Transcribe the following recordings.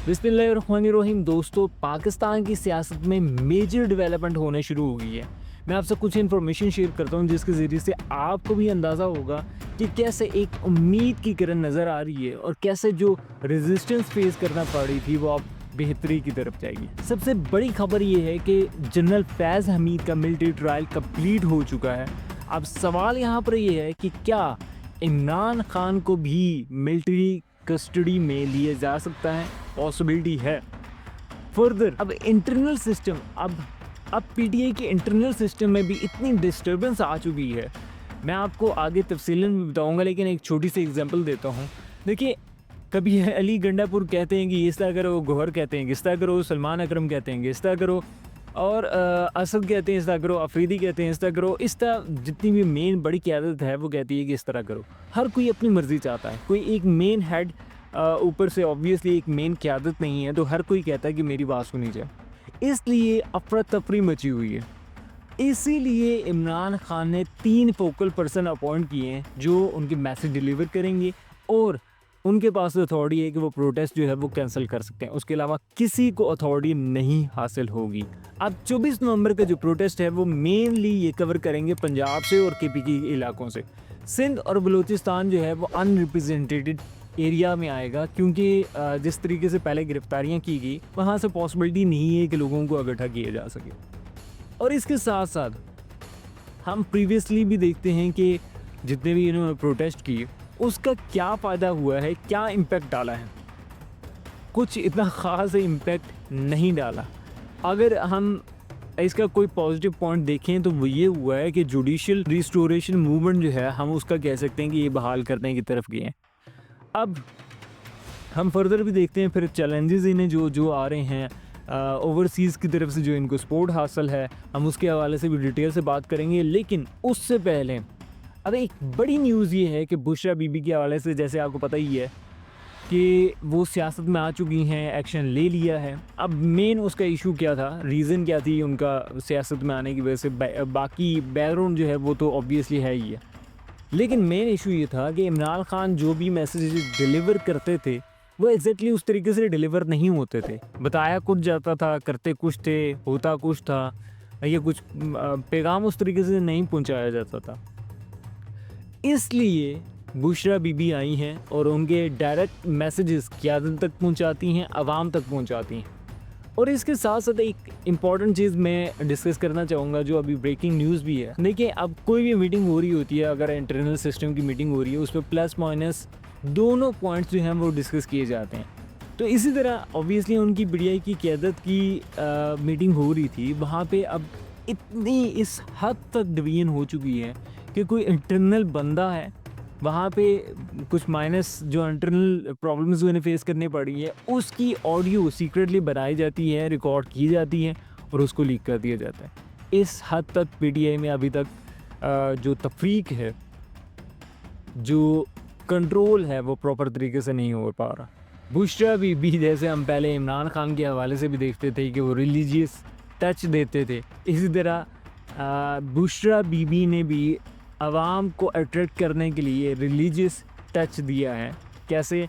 बिस्मिल्लाहिर्रहमानिर्रहीम। दोस्तों, पाकिस्तान की सियासत में मेजर डेवलपमेंट होने शुरू हो गई है। मैं आपसे कुछ इन्फॉर्मेशन शेयर करता हूँ जिसके ज़रिए से आपको भी अंदाज़ा होगा कि कैसे एक उम्मीद की किरण नज़र आ रही है और कैसे जो रेजिस्टेंस फेस करना पड़ रही थी वो अब बेहतरी की तरफ जाएगी। सबसे बड़ी खबर ये है कि जनरल फैज़ हमीद का मिलिट्री ट्रायल कंप्लीट हो चुका है। अब सवाल यहाँ पर ये है कि क्या इमरान खान को भी मिलिट्री कस्टडी में लिया जा सकता है? पॉसिबिलिटी है। फर्दर अब इंटरनल सिस्टम अब पीटीआई के इंटरनल सिस्टम में भी इतनी डिस्टर्बेंस आ चुकी है। मैं आपको आगे तफसीलन में बताऊंगा, लेकिन एक छोटी सी एग्जांपल देता हूँ। देखिए, कभी अली गंडापुर कहते हैं कि इस तरह करो, गौहर कहते हैं कि इस तरह करो, सलमान अकरम कहते हैं कि इस तरह करो, और असद कहते हैं इस तरह करो, अफरीदी कहते हैं इस तरह करो। इस तरह जितनी भी मेन बड़ी क़यादत है वो कहती है कि इस तरह करो। हर कोई अपनी मर्ज़ी चाहता है। कोई एक मेन हेड ऊपर से ऑब्वियसली एक मेन क़यादत नहीं है, तो हर कोई कहता है कि मेरी बात सुनी जाए। इसलिए अफरा तफरी मची हुई है। इसीलिए इमरान खान ने 3 फोकल पर्सन अपॉइंट किए हैं जो उनके मैसेज डिलीवर करेंगे और उनके पास अथॉरिटी है कि वो प्रोटेस्ट जो है वो कैंसिल कर सकते हैं। उसके अलावा किसी को अथॉरिटी नहीं हासिल होगी। अब 24 नवंबर का जो प्रोटेस्ट है वो मेनली ये कवर करेंगे पंजाब से और केपी के इलाकों से। सिंध और बलूचिस्तान जो है वो अनरिप्रेजेंटेटेड एरिया में आएगा, क्योंकि जिस तरीके से पहले गिरफ्तारियां की गई वहाँ से पॉसिबिलिटी नहीं है कि लोगों को इकट्ठा किया जा सके। और इसके साथ साथ हम प्रीवियसली भी देखते हैं कि जितने भी इन्होंने प्रोटेस्ट किए उसका क्या फ़ायदा हुआ है, क्या इम्पैक्ट डाला है। कुछ इतना ख़ास इम्पैक्ट नहीं डाला। अगर हम इसका कोई पॉजिटिव पॉइंट देखें तो वो ये हुआ है कि जुडिशल रिस्टोरेशन मूवमेंट जो है हम उसका कह सकते हैं कि ये बहाल करने की तरफ गए हैं। अब हम फर्दर भी देखते हैं फिर चैलेंजेस इन्हें जो आ रहे हैं ओवरसीज़ की तरफ से जो इनको सपोर्ट हासिल है, हम उसके हवाले से भी डिटेल से बात करेंगे। लेकिन उससे पहले अब एक बड़ी न्यूज़ ये है कि बुशरा बीबी के हवाले से, जैसे आपको पता ही है कि वो सियासत में आ चुकी हैं, एक्शन ले लिया है। अब मेन उसका इशू क्या था, रीज़न क्या थी उनका सियासत में आने की वजह से, बाकी बैकग्राउंड जो है वो तो ऑब्वियसली है ही है। लेकिन मेन इशू ये था कि इमरान खान जो भी मैसेज डिलीवर करते थे वो एग्जैक्टली उस तरीके से डिलीवर नहीं होते थे। बताया कुछ जाता था, करते कुछ थे, होता कुछ था, या कुछ पैगाम उस तरीके से नहीं पहुंचाया जाता था। इसलिए बुशरा बीबी आई हैं और उनके डायरेक्ट मैसेजेस क़यादत तक पहुंचाती हैं, आवाम तक पहुंचाती हैं। और इसके साथ साथ एक इम्पॉर्टेंट चीज़ मैं डिस्कस करना चाहूँगा जो अभी ब्रेकिंग न्यूज़ भी है। देखिए, अब कोई भी मीटिंग हो रही होती है, अगर इंटरनल सिस्टम की मीटिंग हो रही है, उस पर प्लस माइनस दोनों पॉइंट्स जो हैं वो डिस्कस किए जाते हैं। तो इसी तरह ऑब्वियसली उनकी पीटीआई की क़यादत की मीटिंग हो रही थी, वहाँ पे अब इतनी इस हद तक डिवीजन हो चुकी है कि कोई इंटरनल बंदा है वहाँ पे, कुछ माइनस जो इंटरनल प्रॉब्लम्स उन्हें फेस करनी पड़ी है, उसकी ऑडियो सीक्रेटली बनाई जाती है, रिकॉर्ड की जाती है और उसको लीक कर दिया जाता है। इस हद तक पीटीआई में अभी तक जो तफरीक है, जो कंट्रोल है, वो प्रॉपर तरीके से नहीं हो पा रहा। बुशरा बीबी, जैसे हम पहले इमरान खान के हवाले से भी देखते थे कि वो रिलीजियस टच देते थे, इसी तरह बुशरा बीबी ने भी आवाम को अट्रैक्ट करने के लिए रिलीजियस टच दिया है। कैसे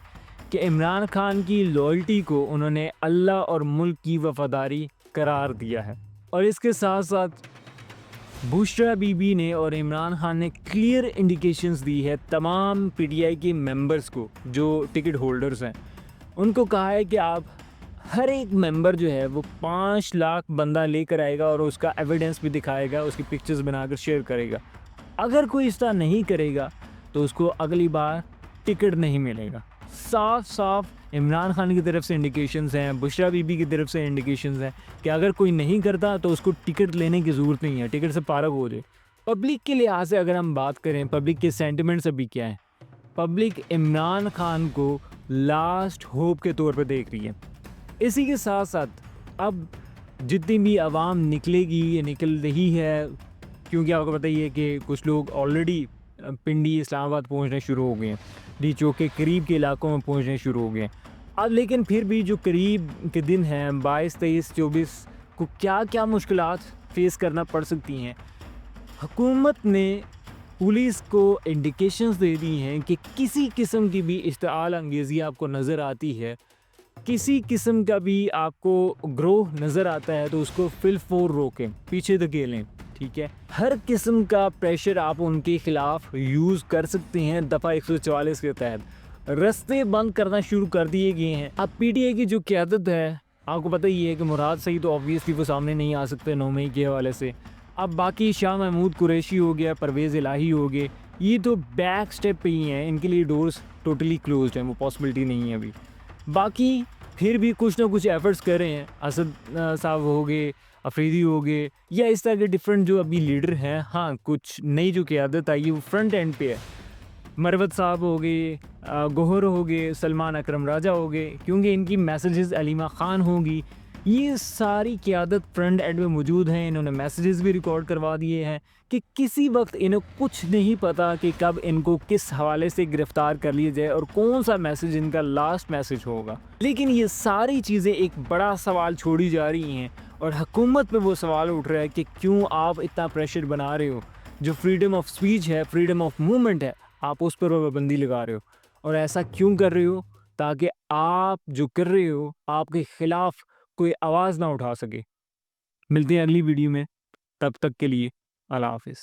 कि इमरान खान की लॉयल्टी को उन्होंने अल्लाह और मुल्क की वफादारी करार दिया है। और इसके साथ साथ बुशरा बीबी ने और इमरान खान ने क्लियर इंडिकेशंस दी है तमाम पीटीआई के मेंबर्स को, जो टिकट होल्डर्स हैं, उनको कहा है कि आप हर एक मेंबर जो है वो 5 लाख बंदा लेकर आएगा और उसका एविडेंस भी दिखाएगा, उसकी पिक्चर्स बनाकर शेयर करेगा। अगर कोई इस तरह नहीं करेगा तो उसको अगली बार टिकट नहीं मिलेगा। साफ साफ इमरान खान की तरफ से इंडिकेशंस हैं, बुशरा बीबी की तरफ से इंडिकेशंस हैं कि अगर कोई नहीं करता तो उसको टिकट लेने की ज़रूरत नहीं है, टिकट से पारग हो जाए। पब्लिक के लिहाज से अगर हम बात करें, पब्लिक के सेंटिमेंट्स अभी क्या हैं, पब्लिक इमरान खान को लास्ट होप के तौर पर देख रही है। इसी के साथ साथ अब जितनी भी आवाम निकलेगी, ये निकल रही है, क्योंकि आपको पता ही है कि कुछ लोग ऑलरेडी पिंडी इस्लामाबाद पहुंचने शुरू हो गए हैं, डी चौक के करीब के इलाकों में पहुंचने शुरू हो गए हैं। अब लेकिन फिर भी जो करीब के दिन हैं 22, 23, 24 को क्या क्या मुश्किलात फेस करना पड़ सकती हैं। हुकूमत ने पुलिस को इंडिकेशंस दे दी हैं कि किसी किस्म की भी इश्तिआल अंगेज़ी आपको नज़र आती है किसी किस्म का भी आपको ग्रोह नज़र आता है तो उसको फिल फोर रोकें, पीछे धकेलें, ठीक है? हर किस्म का प्रेशर आप उनके खिलाफ यूज़ कर सकते हैं दफ़ा 144 के तहत। रास्ते बंद करना शुरू कर दिए गए हैं। अब पीटीआई की जो क़यादत है, आपको पता ही है कि मुराद सईद तो ऑब्वियसली वो सामने नहीं आ सकते 9 मई के हवाले से। अब बाकी शाह महमूद कुरैशी हो गया, परवेज़ इलाही हो गए, ये तो बैक स्टेप पे ही हैं, इनके लिए डोर्स टोटली क्लोज़्ड हैं, वो पॉसिबिलिटी नहीं है अभी। बाकी फिर भी कुछ ना कुछ एफ़र्ट्स कर रहे हैं, असद साहब हो गए, अफरीदी हो गए या इस तरह के डिफरेंट जो अभी लीडर हैं। हाँ, कुछ नई जो क़यादत आई है वो फ्रंट एंड पे है। मरवत साहब हो गए, गौहर हो गए, सलमान अकरम राजा हो गए, क्योंकि इनकी मैसेजेस अलीमा ख़ान होंगी, ये सारी क़यादत फ्रंट एंड में मौजूद हैं। इन्होंने मैसेजेस भी रिकॉर्ड करवा दिए हैं कि किसी वक्त इन्हें कुछ नहीं पता कि कब इनको किस हवाले से गिरफ़्तार कर लिया जाए और कौन सा मैसेज इनका लास्ट मैसेज होगा। लेकिन ये सारी चीज़ें एक बड़ा सवाल छोड़ी जा रही हैं और हुकूमत पे वो सवाल उठ रहा है कि क्यों आप इतना प्रेशर बना रहे हो? जो फ्रीडम ऑफ स्पीच है, फ्रीडम ऑफ मूवमेंट है, आप उस पर पाबंदी लगा रहे हो। और ऐसा क्यों कर रहे हो? ताकि आप जो कर रहे हो, आपके खिलाफ कोई आवाज़ ना उठा सके। मिलते हैं अगली वीडियो में, तब तक के लिए अल्लाह हाफ़िज़।